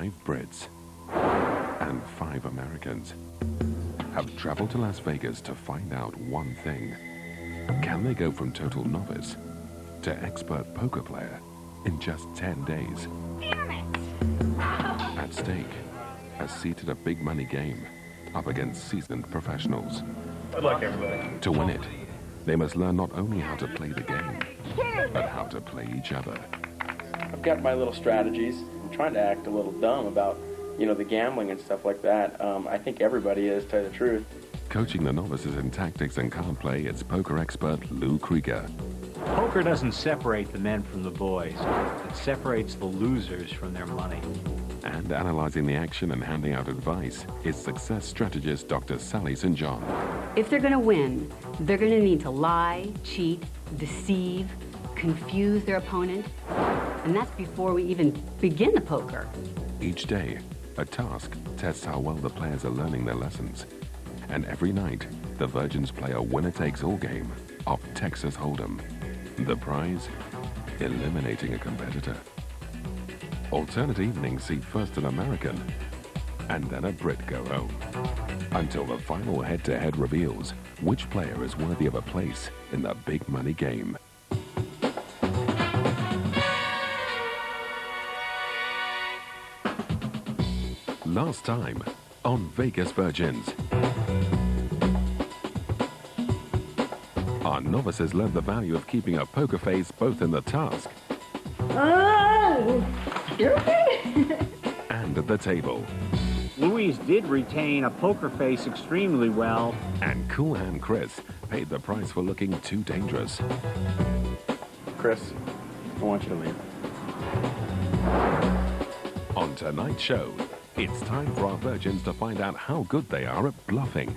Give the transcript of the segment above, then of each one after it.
5 Brits and 5 Americans have traveled to Las Vegas to find out one thing. Can they go from total novice to expert poker player in just 10 days? Damn it! At stake, a seat at a big money game up against seasoned professionals. Good luck, everybody. To win it, they must learn not only how to play the game, but how to play each other. I've got my little strategies. I'm trying to act a little dumb about, the gambling and stuff like that. I think everybody is, to tell you the truth. Coaching the novices in tactics and card play, it's poker expert Lou Krieger. Poker doesn't separate the men from the boys. It separates the losers from their money. And analyzing the action and handing out advice is success strategist Dr. Sally St. John. If they're going to win, they're going to need to lie, cheat, deceive, confuse their opponent. And that's before we even begin the poker. Each day, a task tests how well the players are learning their lessons. And every night, the Virgins play a winner-takes-all game of Texas Hold'em. The prize? Eliminating a competitor. Alternate evenings see first an American and then a Brit go home. Until the final head-to-head reveals which player is worthy of a place in the big money game. Last time on Vegas Virgins. Our novices learned the value of keeping a poker face both in the task and at the table. Louise did retain a poker face extremely well. And Cool Hand Chris paid the price for looking too dangerous. Chris, I want you to leave. On tonight's show, it's time for our Virgins to find out how good they are at bluffing.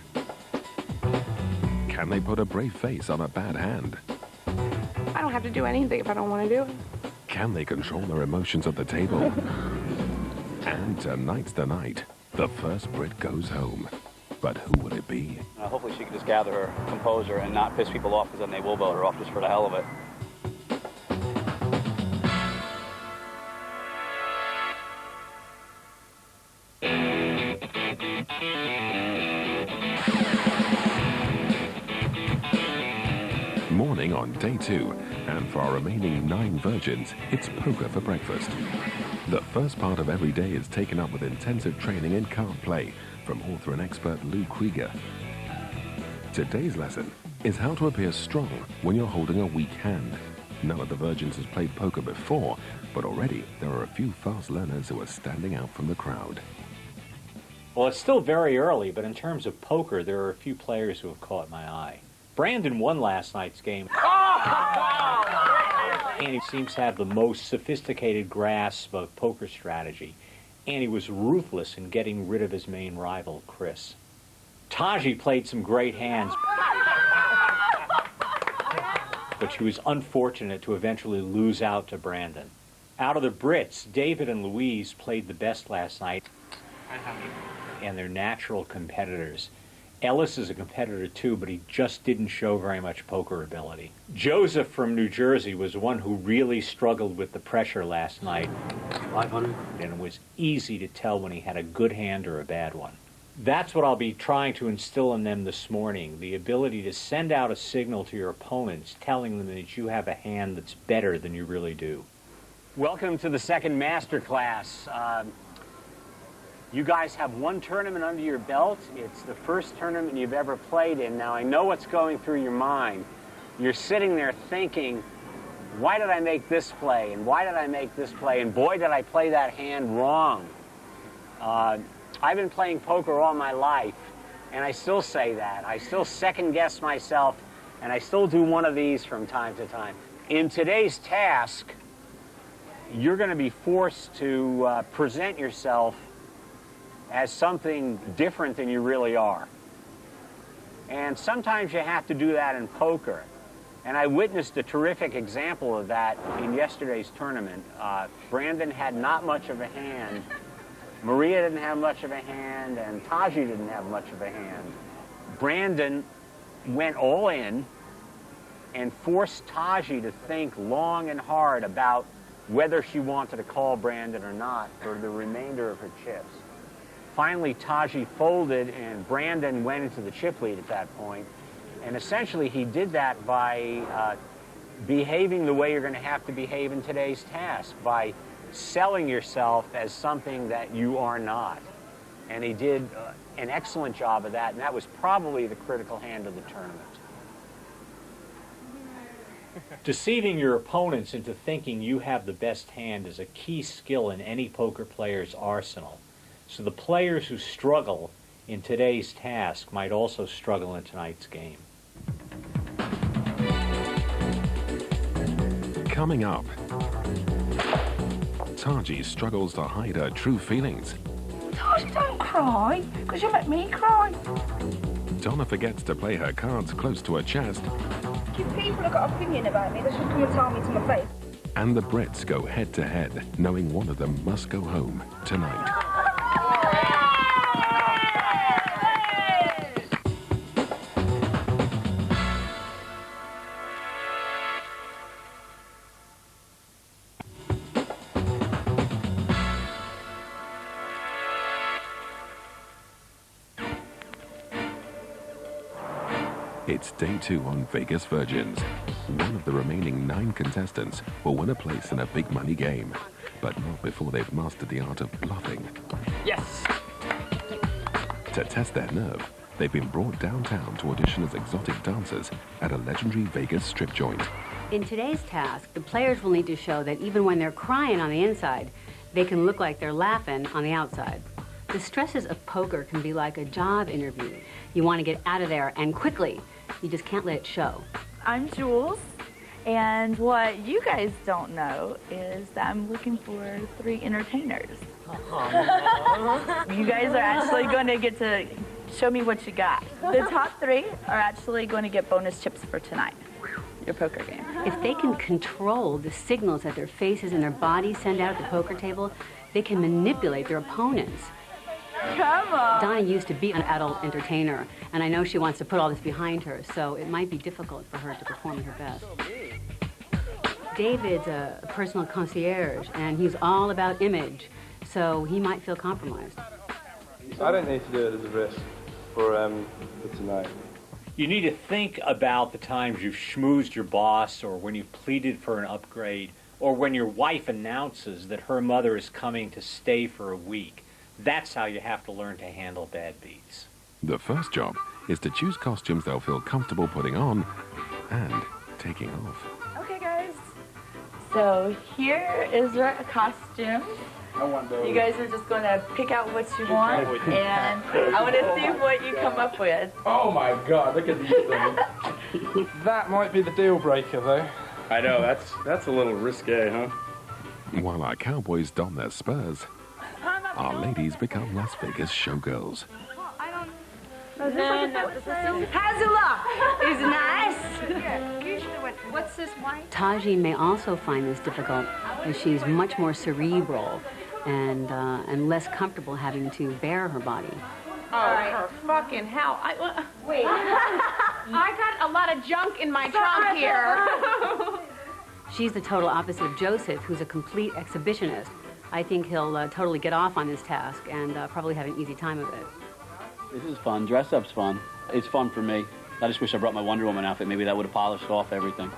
Can they put a brave face on a bad hand? I don't have to do anything if I don't want to do it. Can they control their emotions at the table? And tonight's the night. The first Brit goes home. But who will it be? Hopefully she can just gather her composure and not piss people off, because then they will vote her off just for the hell of it. Morning on day 2, and for our remaining 9 Virgins, it's poker for breakfast. The first part of every day is taken up with intensive training in card play from author and expert Lou Krieger. Today's lesson is how to appear strong when you're holding a weak hand. None of the Virgins has played poker before, but already there are a few fast learners who are standing out from the crowd. Well, it's still very early, but in terms of poker, there are a few players who have caught my eye. Brandon won last night's game. And he seems to have the most sophisticated grasp of poker strategy. And he was ruthless in getting rid of his main rival, Chris. Taji played some great hands, but she was unfortunate to eventually lose out to Brandon. Out of the Brits, David and Louise played the best last night, and they're natural competitors. Ellis is a competitor too, but he just didn't show very much poker ability. Joseph from New Jersey was one who really struggled with the pressure last night. 500? And it was easy to tell when he had a good hand or a bad one. That's what I'll be trying to instill in them this morning, the ability to send out a signal to your opponents telling them that you have a hand that's better than you really do. Welcome to the second master class. You guys have one tournament under your belt. It's the first tournament you've ever played in. Now, I know what's going through your mind. You're sitting there thinking, why did I make this play? And why did I make this play? And boy, did I play that hand wrong. I've been playing poker all my life, and I still say that. I still second-guess myself, and I still do one of these from time to time. In today's task, you're going to be forced to present yourself as something different than you really are. And sometimes you have to do that in poker. And I witnessed a terrific example of that in yesterday's tournament. Brandon had not much of a hand. Maria didn't have much of a hand, and Taji didn't have much of a hand. Brandon went all in and forced Taji to think long and hard about whether she wanted to call Brandon or not for the remainder of her chips. Finally, Taji folded, and Brandon went into the chip lead at that point. And essentially, he did that by behaving the way you're going to have to behave in today's task, by selling yourself as something that you are not. And he did an excellent job of that, and that was probably the critical hand of the tournament. Deceiving your opponents into thinking you have the best hand is a key skill in any poker player's arsenal. So the players who struggle in today's task might also struggle in tonight's game. Coming up, Taji struggles to hide her true feelings. Taji, don't cry, because you make me cry. Donna forgets to play her cards close to her chest. If people have got an opinion about me, they should come and tell me to my face. And the Brits go head-to-head, knowing one of them must go home tonight. It's day 2 on Vegas Virgins. One of the remaining 9 contestants will win a place in a big money game, but not before they've mastered the art of bluffing. Yes! To test their nerve, they've been brought downtown to audition as exotic dancers at a legendary Vegas strip joint. In today's task, the players will need to show that even when they're crying on the inside, they can look like they're laughing on the outside. The stresses of poker can be like a job interview. You want to get out of there, and quickly. You just can't let it show. I'm Jules, and what you guys don't know is that I'm looking for 3 entertainers. You guys are actually going to get to show me what you got. The top 3 are actually going to get bonus chips for tonight, your poker game. If they can control the signals that their faces and their bodies send out at the poker table, they can manipulate their opponents. Come on. Donna used to be an adult entertainer, and I know she wants to put all this behind her, so it might be difficult for her to perform at her best. David's a personal concierge, and he's all about image, so he might feel compromised. I don't need to do it as a risk for tonight. You need to think about the times you've schmoozed your boss, or when you've pleaded for an upgrade, or when your wife announces that her mother is coming to stay for a week. That's how you have to learn to handle bad beats. The first job is to choose costumes they'll feel comfortable putting on and taking off. Okay, guys. So here is your costume. You guys are just going to pick out what you want, and I want to see what you come up with. Oh my God, look at these things. That might be the deal breaker, though. I know, that's a little risque, huh? While our cowboys don their spurs, our ladies become Las Vegas showgirls. How's it look? Is it nice? What's this white? Taji may also find this difficult, as she's much more cerebral and less comfortable having to bear her body. Oh, for fucking hell. Wait. I got a lot of junk in my trunk here. She's the total opposite of Joseph, who's a complete exhibitionist. I think he'll totally get off on this task and probably have an easy time of it. This is fun. Dress-up's fun. It's fun for me. I just wish I brought my Wonder Woman outfit. Maybe that would have polished off everything.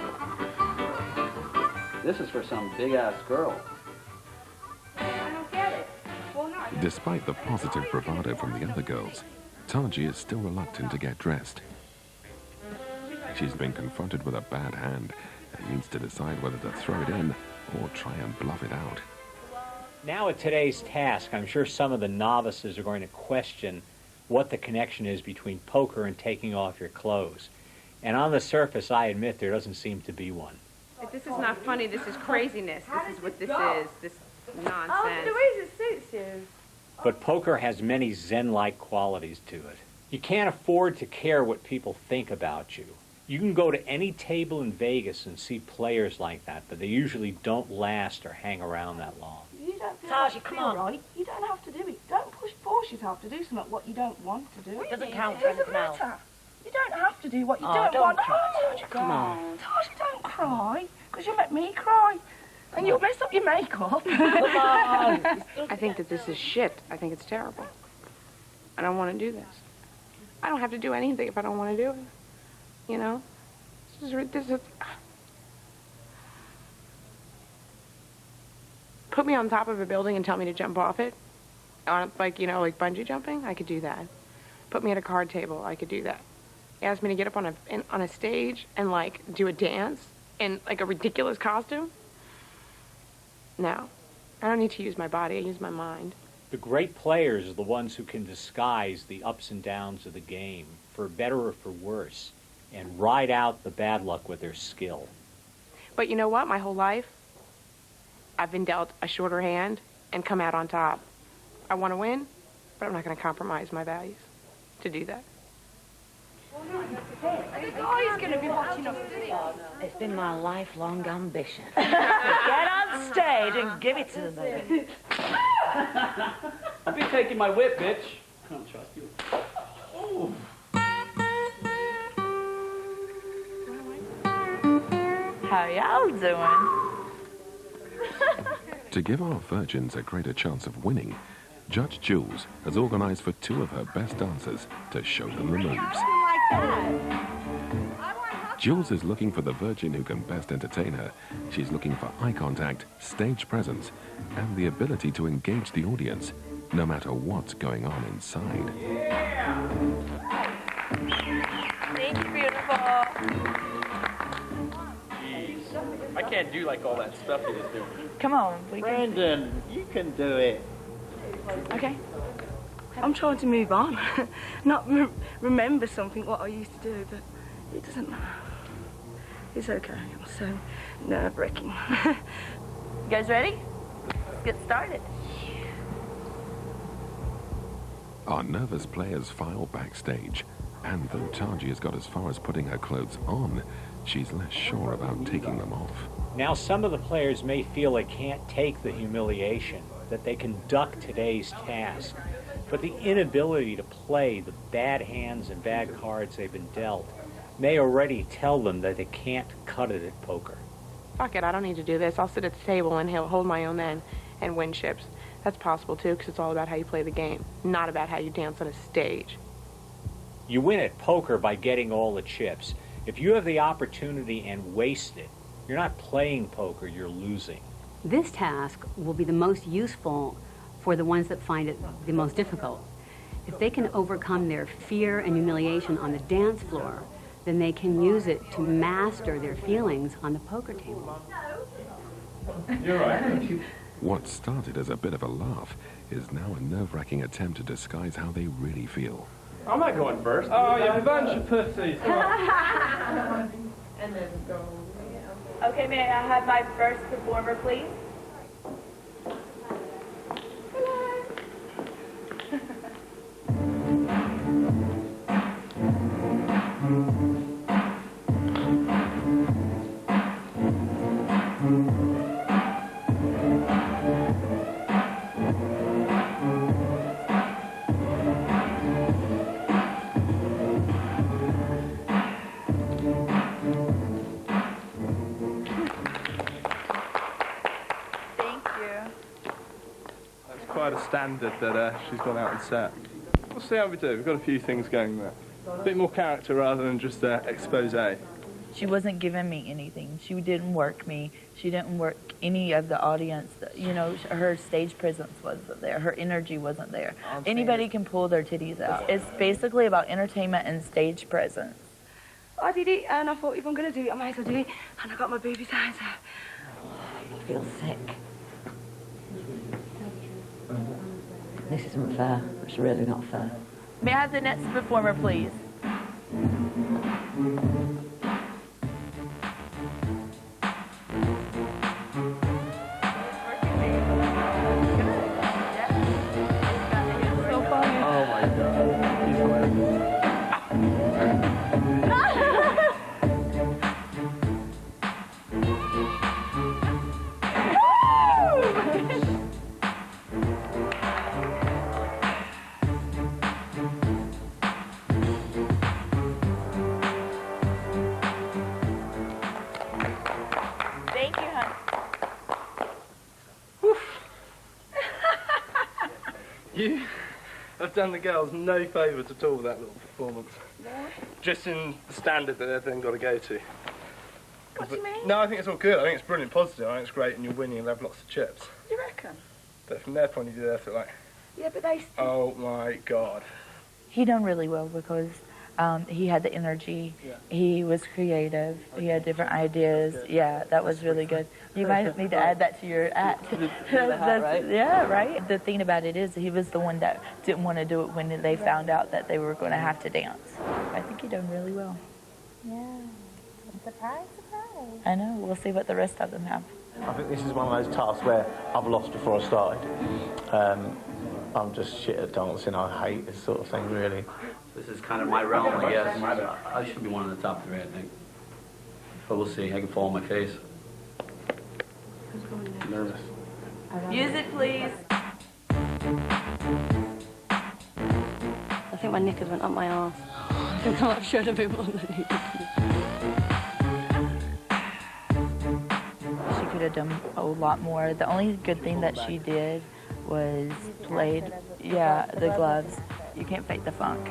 This is for some big-ass girl. I don't get it. Well, no. Despite the positive bravado from the other girls, Taji is still reluctant to get dressed. She's been confronted with a bad hand and needs to decide whether to throw it in or try and bluff it out. Now at today's task, I'm sure some of the novices are going to question what the connection is between poker and taking off your clothes. And on the surface, I admit there doesn't seem to be one. If this is not funny, this is craziness. This is what this is. This nonsense. Oh, the way it suits you. But poker has many zen-like qualities to it. You can't afford to care what people think about you. You can go to any table in Vegas and see players like that, but they usually don't last or hang around that long. You don't feel Taji, come on. Right. You don't have to do it. Don't force yourself to do something what you don't want to do. It doesn't count for anything else. You don't have to do what you don't want. Cry. Taji, come on. Taji, don't cry, because you make me cry. And you'll mess up your makeup. Come on. I think that this is shit. I think it's terrible. I don't want to do this. I don't have to do anything if I don't want to do it. You know? This is... Put me on top of a building and tell me to jump off it. Like, you know, like bungee jumping, I could do that. Put me at a card table, I could do that. Ask me to get up on a stage and, like, do a dance in, like, a ridiculous costume. No. I don't need to use my body, I use my mind. The great players are the ones who can disguise the ups and downs of the game, for better or for worse, and ride out the bad luck with their skill. But you know what? My whole life, I've been dealt a shorter hand and come out on top. I want to win, but I'm not going to compromise my values to do that. He's going to be watching us. It's been my lifelong ambition. Get on stage and give it to them. I'll be taking my whip, bitch. I don't trust you. Oh. How y'all doing? To give our virgins a greater chance of winning, Judge Jules has organized for 2 of her best dancers to show them the moves. Jules is looking for the virgin who can best entertain her. She's looking for eye contact, stage presence, and the ability to engage the audience, no matter what's going on inside. Yeah. Thank you, beautiful. Jeez. I can't do like all that stuff he was doing. Come on. Brandon, you can do it. Okay. I'm trying to move on. Not remember something, what I used to do, but it doesn't matter. It's okay. I'm so nerve-wracking. You guys ready? Let's get started. Our nervous players file backstage, and though Taji has got as far as putting her clothes on, she's less sure about taking them off. Now, some of the players may feel they can't take the humiliation, that they can duck today's task, but the inability to play the bad hands and bad cards they've been dealt may already tell them that they can't cut it at poker. Fuck it, I don't need to do this. I'll sit at the table and hold my own then and win chips. That's possible too, because it's all about how you play the game, not about how you dance on a stage. You win at poker by getting all the chips. If you have the opportunity and waste it, you're not playing poker, you're losing. This task will be the most useful for the ones that find it the most difficult. If they can overcome their fear and humiliation on the dance floor, then they can use it to master their feelings on the poker table. You're right. What started as a bit of a laugh is now a nerve-wracking attempt to disguise how they really feel. I'm not going first. Oh, you bunch of pussies. And then go. Okay, may I have my first performer, please? Quite a standard that she's gone out and set. We'll see how we do. We've got a few things going there. A bit more character rather than just expose. She wasn't giving me anything. She didn't work me. She didn't work any of the audience. You know, her stage presence wasn't there. Her energy wasn't there. Anybody can pull their titties out. It's basically about entertainment and stage presence. I did it, and I thought if I'm going to do it, I might as well do it. And I got my boobies out, so... I feel sick. This isn't fair. It's really not fair. May I have the next performer, please? Oh my god. He's hilarious. You have done the girls no favours at all with that little performance. What? Just in the standard that they've then got to go to. What do you mean? No, I think it's all good. I think it's brilliant, positive. I think it's great, and you're winning and they have lots of chips. You reckon? But from their point of view, they're sort of like, Yeah, but they... oh my God. He done really well because he had the energy. Yeah. He was creative. He had different ideas. Yeah, that was really good. You might need to add that to your act. Right? Yeah, right. The thing about it is he was the one that didn't want to do it when they found out that they were going to have to dance. I think he done really well. Yeah. Surprise, surprise. I know. We'll see what the rest of them have. I think this is one of those tasks where I've lost before I started. I'm just shit at dancing. I hate this sort of thing, really. This is kind of my realm, I guess. I should be one of the top three, I think. But we'll see. I can fall on my face. Nervous. Music, please. I think my knickers went up my arse. I should have been more than he She could have done a lot more. The only good thing that she did was played, yeah, the gloves. You can't fake the funk.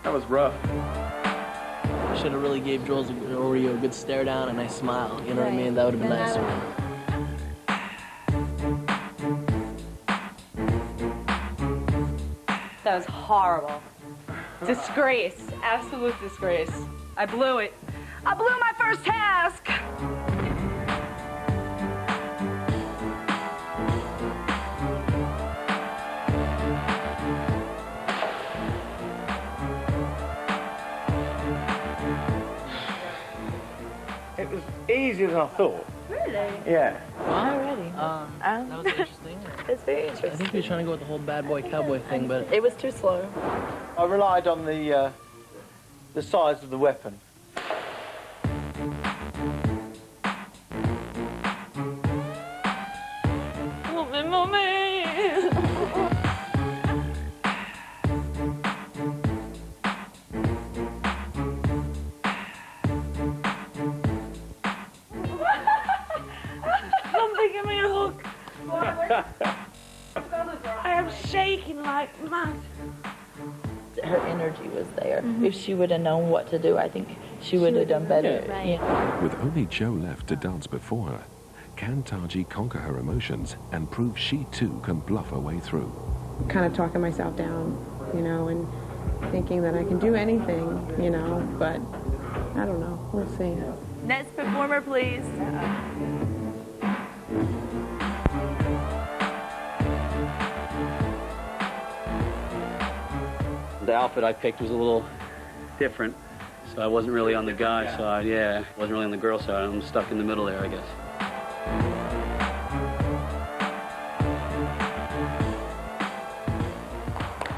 That was rough. Should have really gave Jules or Oreo a good stare down and a nice smile. You know what I mean? That would have been nicer. That was horrible. Disgrace. Absolute disgrace. I blew it. I blew my first task. It was easier than I thought. Really? Yeah. Already. That was interesting. It's very I interesting. think he was trying to go with the whole bad boy cowboy thing, but It was too slow. I relied on the size of the weapon. Something give me a hook. I am shaking like mad. Her energy was there. If she would have known what to do, I think she would have done better. Yeah. With only Joe left to dance before her, can Taji conquer her emotions and prove she too can bluff her way through? Kind of talking myself down, you know, and thinking that I can do anything, you know, but I don't know. We'll see. Next performer, please. The outfit I picked was a little different, so I wasn't really on the guy side. Yeah, wasn't really on the girl side. I'm stuck in the middle there, I guess.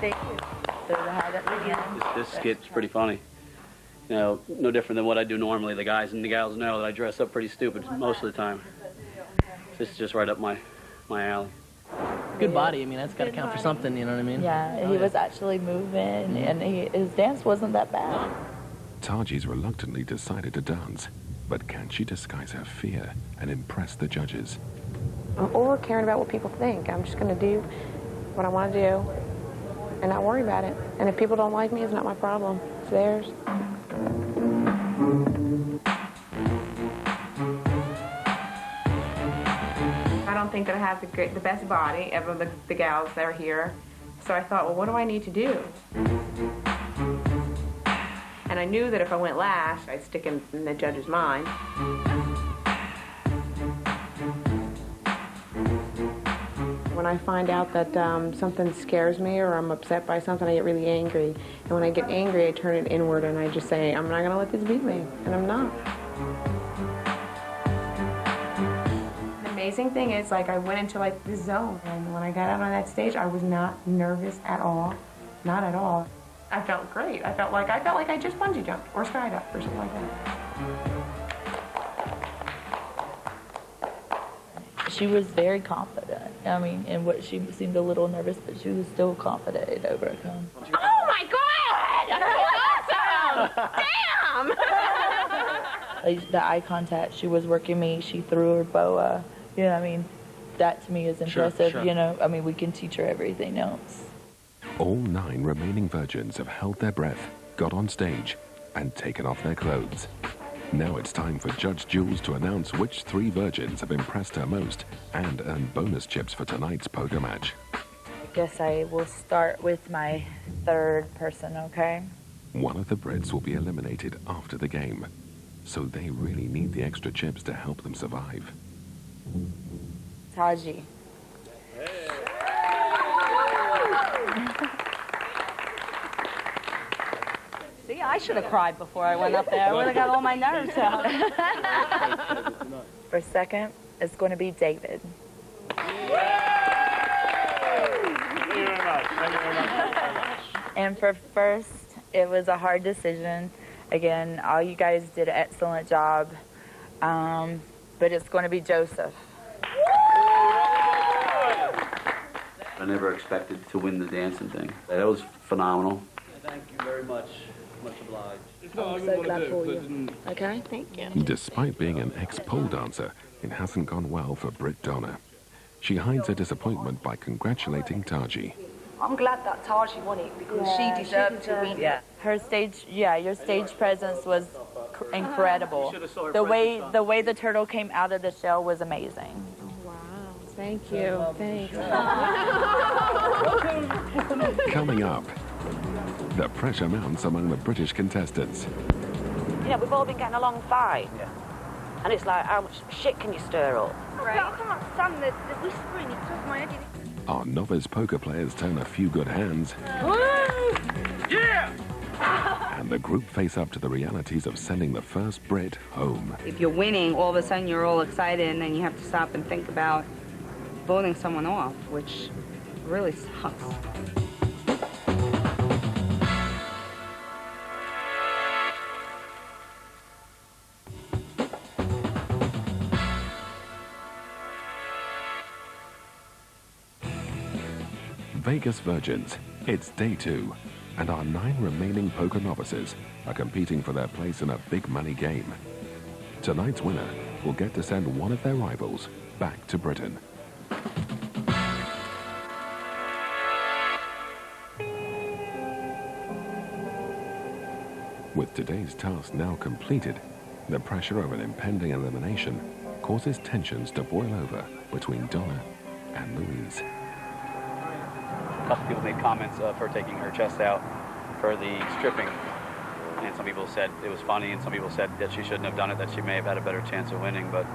Thank you. So to have it again. This skit's pretty funny. You know, no different than what I do normally. The guys and the gals know that I dress up pretty stupid most of the time. This is just right up my alley. good body. I mean, that's got to count for something, you know what I mean? Yeah, he was actually moving, and his dance wasn't that bad. Taji's reluctantly decided to dance, but can she disguise her fear and impress the judges? I'm over caring about what people think. I'm just going to do what I want to do and not worry about it. And if people don't like me, it's not my problem. It's theirs. I don't think that I have the best body of the gals that are here. So I thought, well, what do I need to do? And I knew that if I went last, I'd stick in the judge's mind. When I find out that something scares me or I'm upset by something, I get really angry. And when I get angry, I turn it inward and I just say, I'm not going to let this beat me. And I'm not. The amazing thing is, like, I went into, like, this zone. And when I got out on that stage, I was not nervous at all. Not at all. I felt great. I felt like I just bungee jumped or skydived or something like that. She was very confident. I mean, in what she seemed a little nervous, but she was still confident it overcome. Oh my God! That's awesome! Damn! the eye contact. She was working me. She threw her boa. You know what I mean? That to me is impressive. Sure. You know, I mean, we can teach her everything else. All 9 remaining virgins have held their breath, got on stage, and taken off their clothes. Now it's time for Judge Jules to announce which 3 virgins have impressed her most and earn bonus chips for tonight's poker match. I guess I will start with my 3rd person, okay? One of the Brits will be eliminated after the game, so they really need the extra chips to help them survive. Taji. See, I should have cried before I went up there. I would have got all my nerves out. For 2nd, it's going to be David. And for 1st, it was a hard decision. Again, all you guys did an excellent job, but it's going to be Joseph. I never expected to win the dancing thing. That was phenomenal. Thank you very much. Much obliged. I'm so glad for you. Okay, thank you. Despite being an ex-pole dancer, it hasn't gone well for Brit Donna. She hides her disappointment by congratulating Taji. I'm glad that Taji won it because she deserved to win. Yeah, her stage, your stage presence was incredible. The way the turtle came out of the shell was amazing. Wow, thank you. Thanks. Coming up, the pressure mounts among the British contestants. You know, we've all been getting along fine. Yeah. And it's like, how much shit can you stir up? Right. I can't stand the whispering. It does my head in. Our novice poker players turn a few good hands. Yeah! And the group face up to the realities of sending the first Brit home. If you're winning, all of a sudden you're all excited, and then you have to stop and think about voting someone off, which really sucks. Vegas Virgins, it's day 2, and our 9 remaining poker novices are competing for their place in a big money game. Tonight's winner will get to send one of their rivals back to Britain. With today's task now completed, the pressure of an impending elimination causes tensions to boil over between Donna and Louise. A couple people made comments of her taking her chest out for the stripping, and some people said it was funny, and some people said that she shouldn't have done it, that she may have had a better chance of winning, but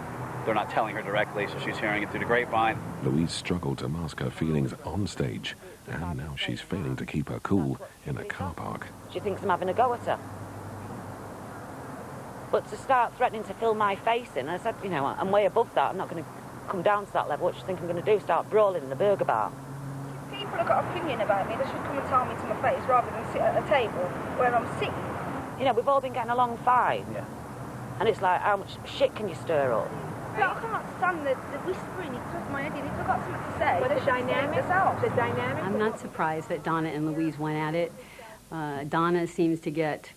they're not telling her directly, so she's hearing it through the grapevine. Louise struggled to mask her feelings on stage, and now she's failing to keep her cool in a car park. She thinks I'm having a go at her. But to start threatening to fill my face in, I said, you know, I'm way above that. I'm not going to come down to that level. What do you think I'm going to do? Start brawling in the burger bar? People have got an opinion about me. They should come and tell me to my face rather than sit at a table where I'm sitting. You know, we've all been getting along fine. Yeah. And it's like, how much shit can you stir up? Right. I can't stand the whispering. It does my head in. If I've got something to say, But the dynamic, I'm not surprised that Donna and Louise went at it. Donna seems to get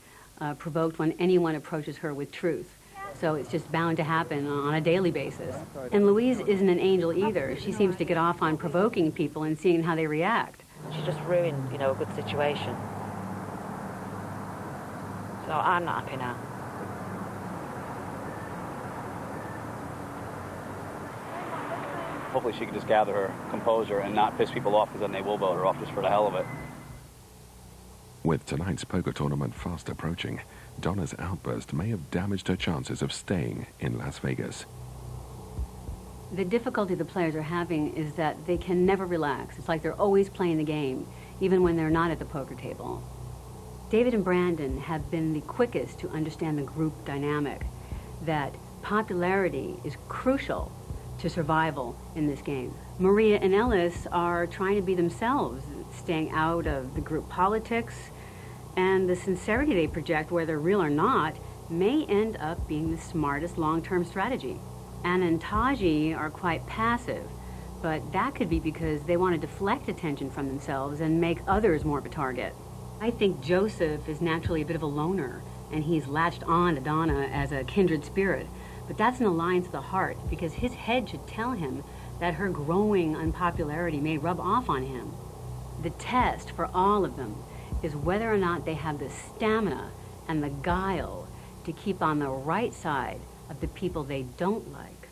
provoked when anyone approaches her with truth. So it's just bound to happen on a daily basis. And Louise isn't an angel either. She seems to get off on provoking people and seeing how they react. She just ruined, you know, a good situation. So I'm not happy now. Hopefully she can just gather her composure and not piss people off, because then they will vote her off just for the hell of it. With tonight's poker tournament fast approaching, Donna's outburst may have damaged her chances of staying in Las Vegas. The difficulty the players are having is that they can never relax. It's like they're always playing the game, even when they're not at the poker table. David and Brandon have been the quickest to understand the group dynamic, that popularity is crucial to survival in this game. Maria and Ellis are trying to be themselves, staying out of the group politics, and the sincerity they project, whether real or not, may end up being the smartest long-term strategy. Anna and Taji are quite passive, but that could be because they want to deflect attention from themselves and make others more of a target. I think Joseph is naturally a bit of a loner, and he's latched on to Donna as a kindred spirit. But that's an alliance of the heart, because his head should tell him that her growing unpopularity may rub off on him. The test for all of them is whether or not they have the stamina and the guile to keep on the right side of the people they don't like.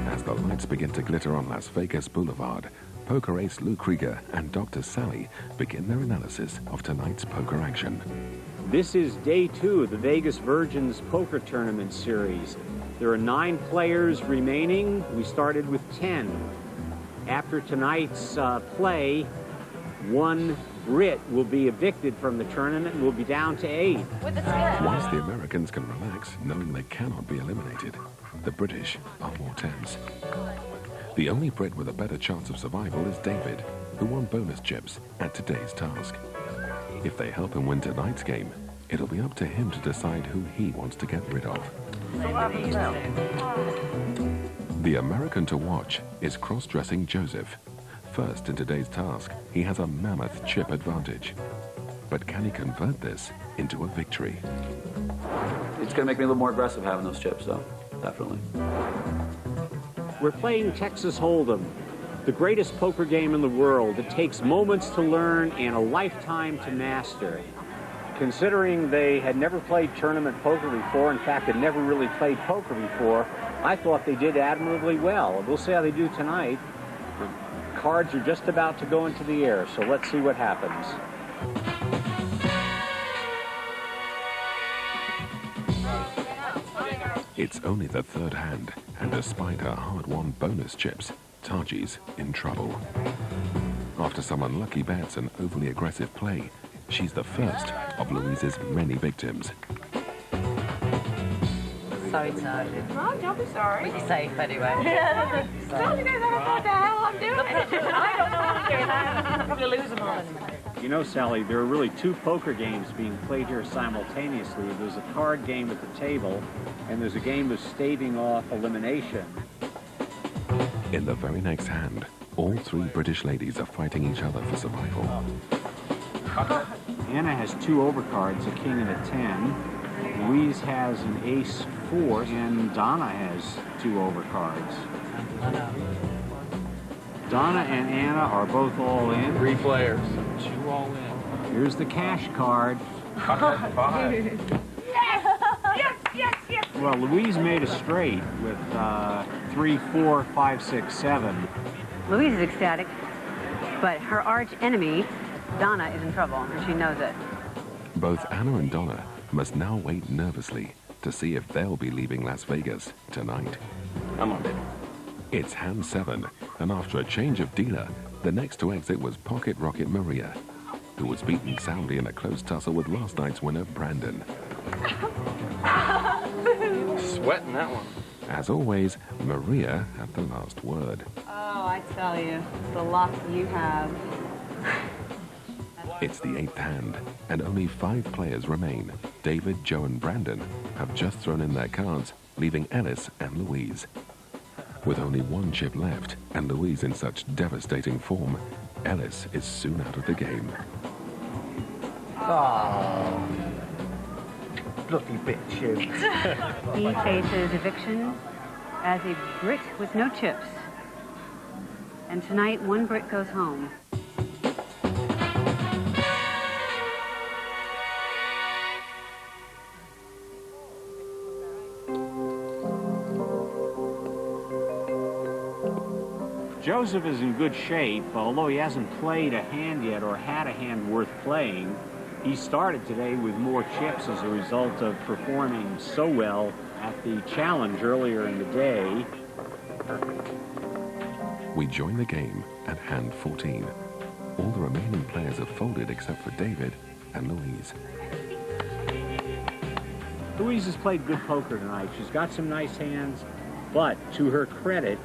As the lights begin to glitter on Las Vegas Boulevard, poker ace Lou Krieger and Dr. Sally begin their analysis of tonight's poker action. This is day 2 of the Vegas Virgins Poker Tournament Series. There are 9 players remaining. We started with 10. After tonight's play, 1 Brit will be evicted from the tournament and will be down to 8. Once the Americans can relax, knowing they cannot be eliminated, the British are more tense. The only Brit with a better chance of survival is David, who won bonus chips at today's task. If they help him win tonight's game, it'll be up to him to decide who he wants to get rid of. The American to watch is cross-dressing Joseph. First in today's task, he has a mammoth chip advantage. But can he convert this into a victory? It's going to make me a little more aggressive having those chips, though. Definitely. We're playing Texas Hold'em, the greatest poker game in the world. It takes moments to learn and a lifetime to master. Considering they had never played tournament poker before, in fact, had never really played poker before, I thought they did admirably well. We'll see how they do tonight. The cards are just about to go into the air, so let's see what happens. It's only the third hand, and despite her hard-won bonus chips, Taji's in trouble. After some unlucky bets and overly aggressive play, she's the first of Louise's many victims. Sorry, Taji. Oh, don't be sorry. We're safe anyway. Yeah, told you guys I don't know what the hell I'm doing. I don't know what I'm doing. I'll probably lose them all in a minute. You know, Sally, there are really 2 poker games being played here simultaneously. There's a card game at the table, and there's a game of staving off elimination. In the very next hand, all 3 British ladies are fighting each other for survival. Anna has 2 overcards, a king and a 10. Louise has an ace-4, and Donna has 2 overcards. Donna and Anna are both all in. 3 players. 2 all in. Here's the cash card. Yes! Yes, yes, yes! Well, Louise made a straight with 3, 4, 5, 6, 7. Louise is ecstatic, but her arch enemy, Donna, is in trouble, and she knows it. Both Anna and Donna must now wait nervously to see if they'll be leaving Las Vegas tonight. Come on, baby. It's hand 7, and after a change of dealer, the next to exit was Pocket Rocket Maria, who was beaten soundly in a close tussle with last night's winner, Brandon. Sweating that one. As always, Maria had the last word. Oh, I tell you, the luck you have. It's the 8th hand, and only 5 players remain. David, Joe, and Brandon have just thrown in their cards, leaving Ellis and Louise. With only 1 chip left, and Louise in such devastating form, Ellis is soon out of the game. Oh, bloody bitch, you. He faces eviction as a Brit with no chips. And tonight, 1 Brit goes home. Joseph is in good shape, although he hasn't played a hand yet or had a hand worth playing. He started today with more chips as a result of performing so well at the challenge earlier in the day. We join the game at hand 14. All the remaining players have folded except for David and Louise. Louise has played good poker tonight. She's got some nice hands, but to her credit,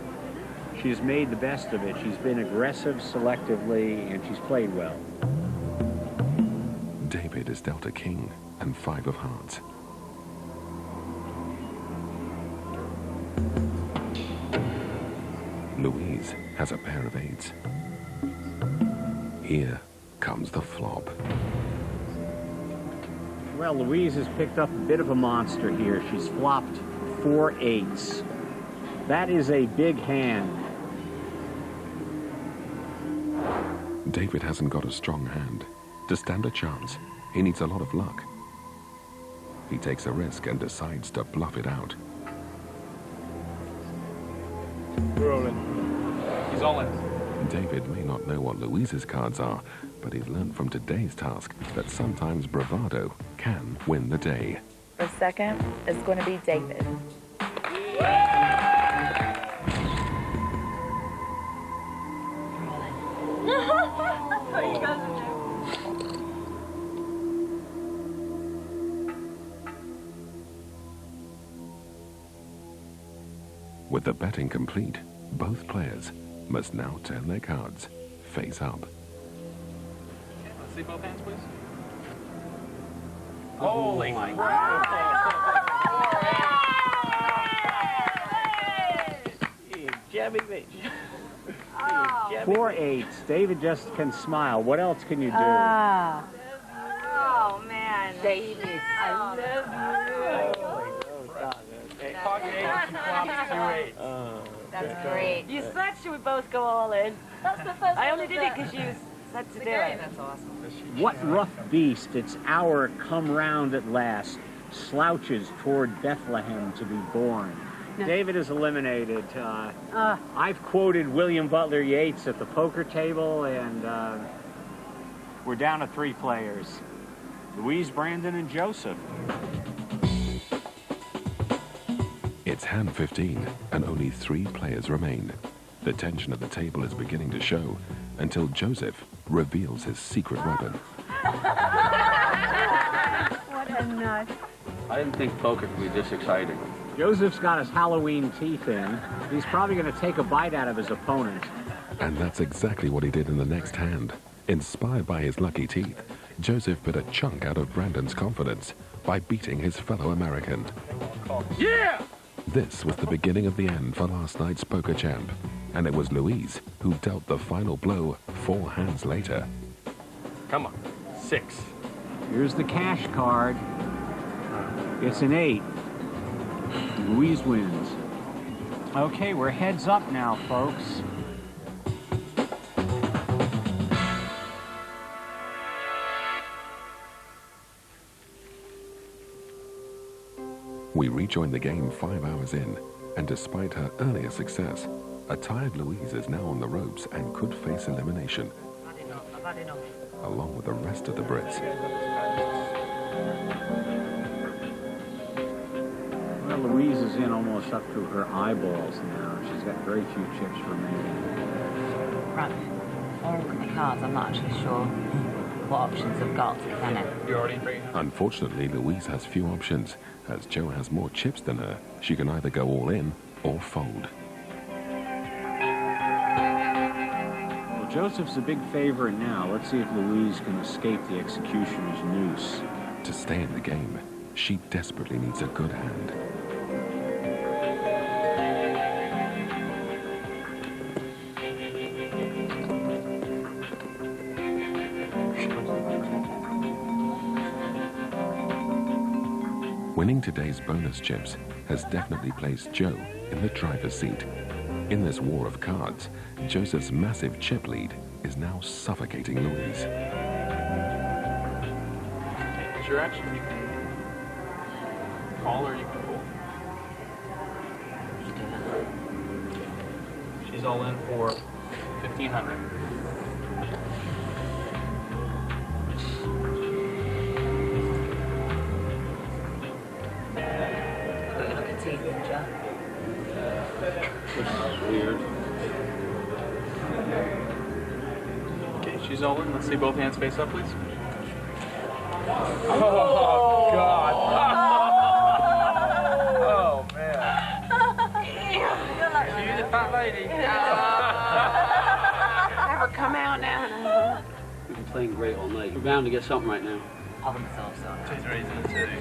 she's made the best of it. She's been aggressive selectively, and she's played well. David is dealt a king and 5 of hearts. Louise has a pair of 8s. Here comes the flop. Well, Louise has picked up a bit of a monster here. She's flopped 4 8s. That is a big hand. David hasn't got a strong hand. To stand a chance, he needs a lot of luck. He takes a risk and decides to bluff it out. Rolling. He's all in. David may not know what Louise's cards are, but he's learned from today's task that sometimes bravado can win the day. The second is going to be David. With the betting complete, both players must now turn their cards face up. Let's see both hands, please. Holy Jabby bitch. 4 8s. David just can smile. What else can you do? Oh, man. David, I love that's great. You said she would both go all in. That's the first I only did it because you said to do it. That's awesome. What rough beast, its hour come round at last, slouches toward Bethlehem to be born. No. David is eliminated. I've quoted William Butler Yeats at the poker table, and we're down to 3 players. Louise, Brandon, and Joseph. It's hand 15, and only 3 players remain. The tension at the table is beginning to show until Joseph reveals his secret weapon. What a nut. I didn't think poker could be this exciting. Joseph's got his Halloween teeth in. He's probably going to take a bite out of his opponent. And that's exactly what he did in the next hand. Inspired by his lucky teeth, Joseph bit a chunk out of Brandon's confidence by beating his fellow American. Yeah! This was the beginning of the end for last night's poker champ, and it was Louise who dealt the final blow 4 hands later. Come on. 6. Here's the cash card. It's an 8. Louise wins. Okay, we're heads up now, folks. We rejoin the game 5 hours in, and despite her earlier success, a tired Louise is now on the ropes and could face elimination, I've had enough. along with the rest of the Brits. Well, Louise is in almost up to her eyeballs now. She's got very few chips remaining. Right. I'll look at the cards. I'm not actually sure what options I've got, if any. You're already free? Unfortunately, Louise has few options. As Joe has more chips than her, she can either go all in or fold. Well, Joseph's a big favorite now. Let's see if Louise can escape the executioner's noose. To stay in the game, she desperately needs a good hand. Winning today's bonus chips has definitely placed Joe in the driver's seat. In this war of cards, Joseph's massive chip lead is now suffocating Louise. It's your action. You can call or you can pull. She's all in for 1,500. This is weird. Okay, she's all in. Let's see both hands face up, please. Oh, God. Oh, man. You're the fat lady. Never come out now. We've been playing great all night. We're bound to get something right now. I think so. She's raising the titty.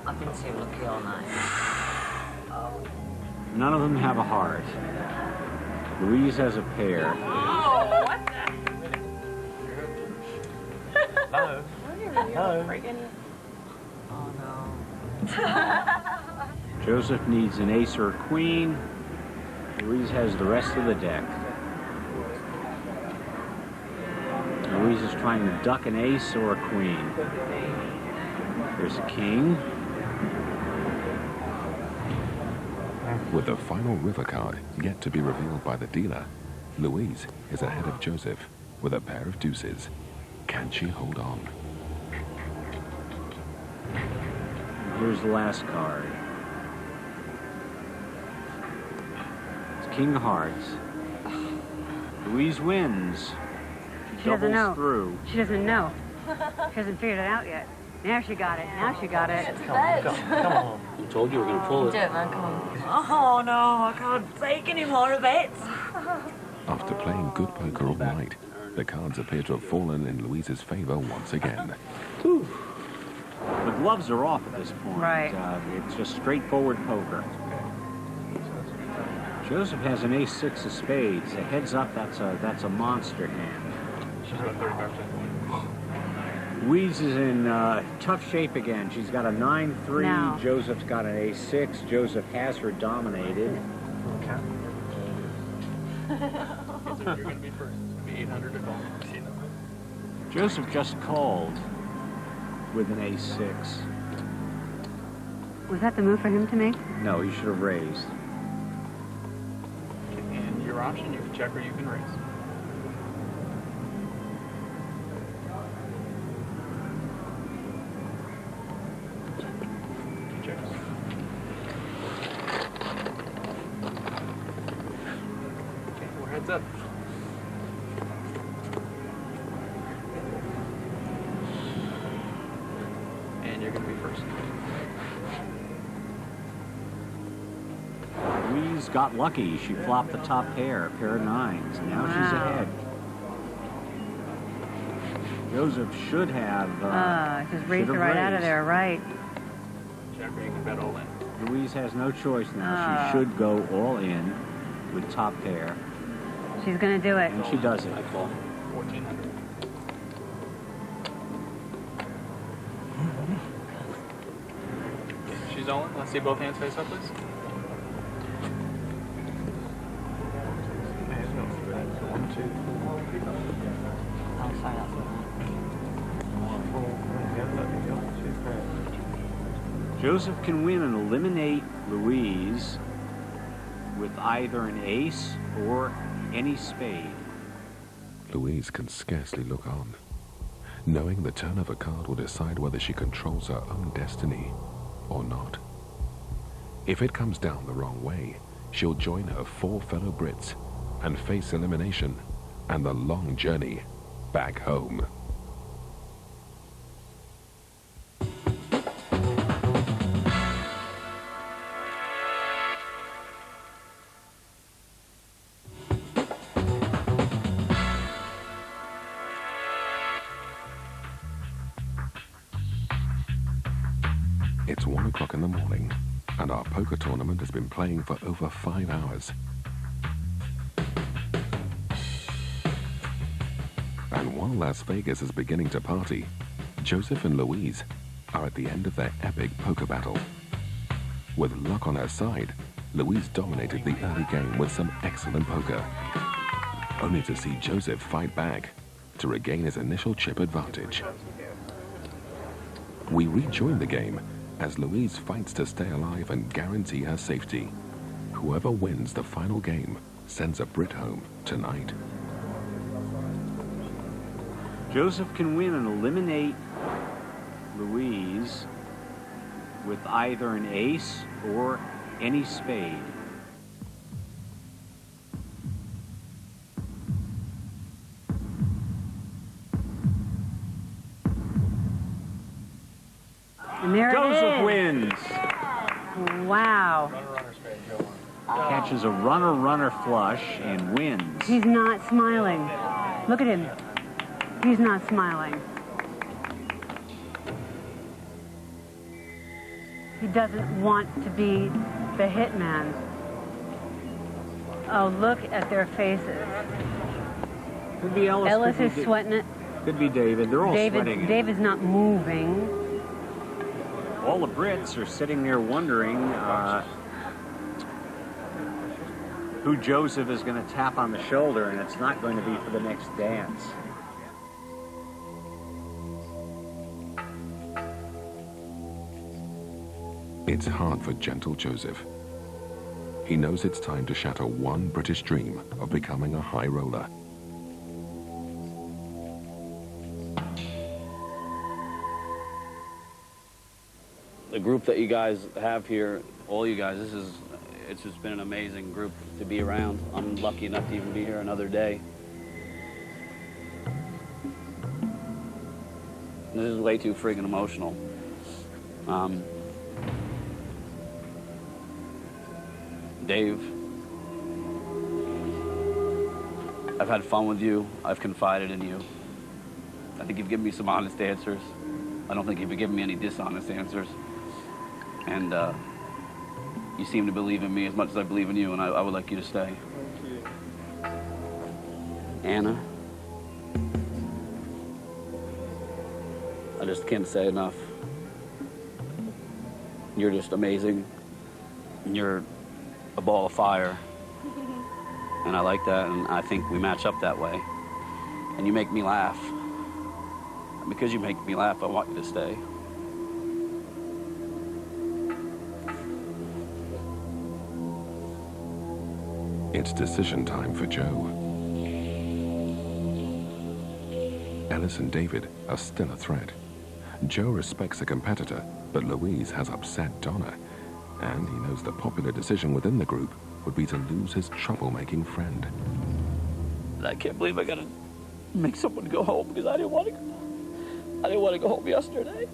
I've been too lucky all night. None of them have a heart. Louise has a pair. Oh, what the No. No. Oh, no. Joseph needs an ace or a queen. Louise has the rest of the deck. Louise is trying to duck an ace or a queen. There's a king. With the final river card yet to be revealed by the dealer, Louise is ahead of Joseph with a pair of deuces. Can she hold on? Here's the last card. It's King of Hearts. Louise wins. She doesn't know. Through. She doesn't know. She hasn't figured it out yet. Now she got it. Now she got it. Come on. I told you we were going to pull it. Do it, man. Come on. Oh, no, I can't take any more of it. After playing good poker all night, the cards appear to have fallen in Louise's favor once again. Whew. The gloves are off at this point. Right. It's just straightforward poker. Joseph has an ace-6 of spades. A heads up, that's a monster hand. Louise is in tough shape again. She's got a 9-3. No. Joseph's got an ace-6. Joseph has her dominated. You're going to be first. It'll be 800 to call. Joseph just called with an ace-6. Was that the move for him to make? No, he should have raised. And your option, you can check or you can raise. Heads up. And you're going to be first. Louise got lucky. She flopped the top pair, a pair of nines. Now she's ahead. Joseph should have. Just raised her right out of there, right? Check or you can bet all in. Louise has no choice now. She should go all in with top pair. She's gonna do it. And she does it. I call 1400. She's all in. Let's see both hands face up, please. Joseph can win and eliminate Louise with either an ace or any spade. Louise can scarcely look on, knowing the turn of a card will decide whether she controls her own destiny or not. If it comes down the wrong way, she'll join her 4 fellow Brits and face elimination and the long journey back home. It's 1 o'clock in the morning, and our poker tournament has been playing for over 5 hours. And while Las Vegas is beginning to party, Joseph and Louise are at the end of their epic poker battle. With luck on her side, Louise dominated the early game with some excellent poker, only to see Joseph fight back to regain his initial chip advantage. We rejoin the game as Louise fights to stay alive and guarantee her safety. Whoever wins the final game sends a Brit home tonight. Joseph can win and eliminate Louise with either an ace or any spade. And there Joseph it is. wins. Wow. Catches a runner flush and wins. He's not smiling. Look at him. He's not smiling. He doesn't want to be the hitman. Oh, look at their faces. Could be Ellis is sweating it. Could be David. They're all sweating. David's not moving. All the Brits are sitting there wondering who Joseph is going to tap on the shoulder, and it's not going to be for the next dance. It's hard for gentle Joseph. He knows it's time to shatter one British dream of becoming a high roller. The group that you guys have here, all you guys, it's just been an amazing group to be around. I'm lucky enough to even be here another day. This is way too friggin' emotional. Dave, I've had fun with you. I've confided in you. I think you've given me some honest answers. I don't think you've given me any dishonest answers. And you seem to believe in me as much as I believe in you, and I would like you to stay. Thank you. Anna, I just can't say enough. You're just amazing. You're a ball of fire. And I like that, and I think we match up that way. And you make me laugh. And because you make me laugh, I want you to stay. It's decision time for Joe. Ellis and David are still a threat. Joe respects a competitor, but Louise has upset Donna, and he knows the popular decision within the group would be to lose his troublemaking friend. I can't believe I gotta make someone go home because I didn't want to go home yesterday.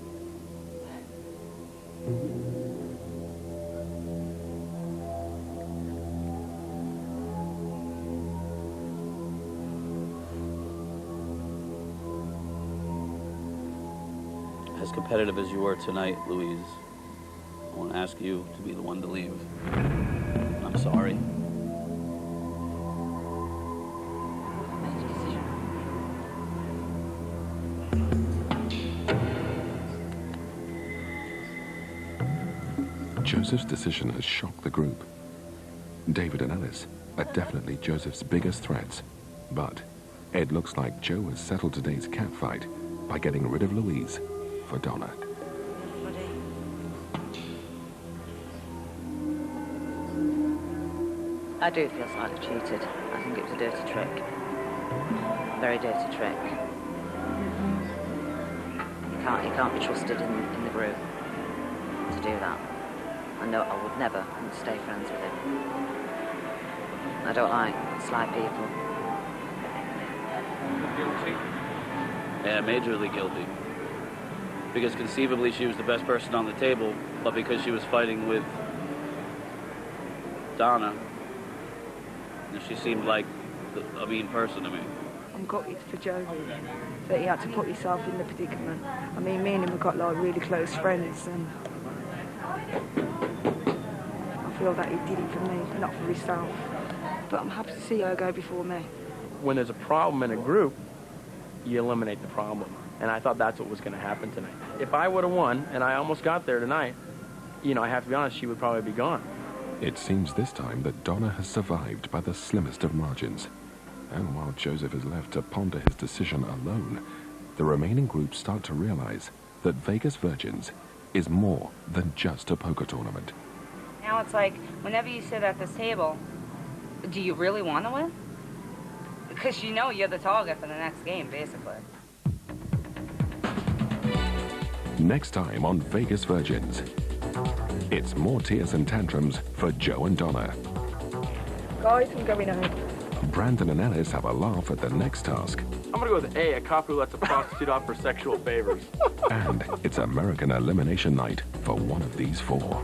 As competitive as you were tonight, Louise, I want to ask you to be the one to leave. I'm sorry. Joseph's decision has shocked the group. David and Ellis are definitely Joseph's biggest threats, but Ed looks like Joe has settled today's catfight by getting rid of Louise for Donna. I do feel slightly cheated. I think it was a dirty trick. Very dirty trick. You can't be trusted in the group to do that. I know I would never stay friends with him. I don't like sly people. Guilty. Yeah, majorly guilty. Because conceivably she was the best person on the table, but because she was fighting with Donna, she seemed like a mean person to me. I'm gutted for Joe that he had to put himself in the predicament. I mean, me and him have got like really close friends, and I feel that he did it for me, not for himself. But I'm happy to see her go before me. When there's a problem in a group, you eliminate the problem. And I thought that's what was going to happen tonight. If I would have won, and I almost got there tonight, I have to be honest, she would probably be gone. It seems this time that Donna has survived by the slimmest of margins. And while Joseph is left to ponder his decision alone, the remaining groups start to realize that Vegas Virgins is more than just a poker tournament. Now it's like, whenever you sit at this table, do you really want to win? Because you know you're the target for the next game, basically. Next time on Vegas Virgins, it's more tears and tantrums for Joe and Donna. Guys, I'm going home. Brandon and Ellis have a laugh at the next task. I'm going to go with A, a cop who lets a prostitute off for sexual favors. And it's American elimination night for one of these four.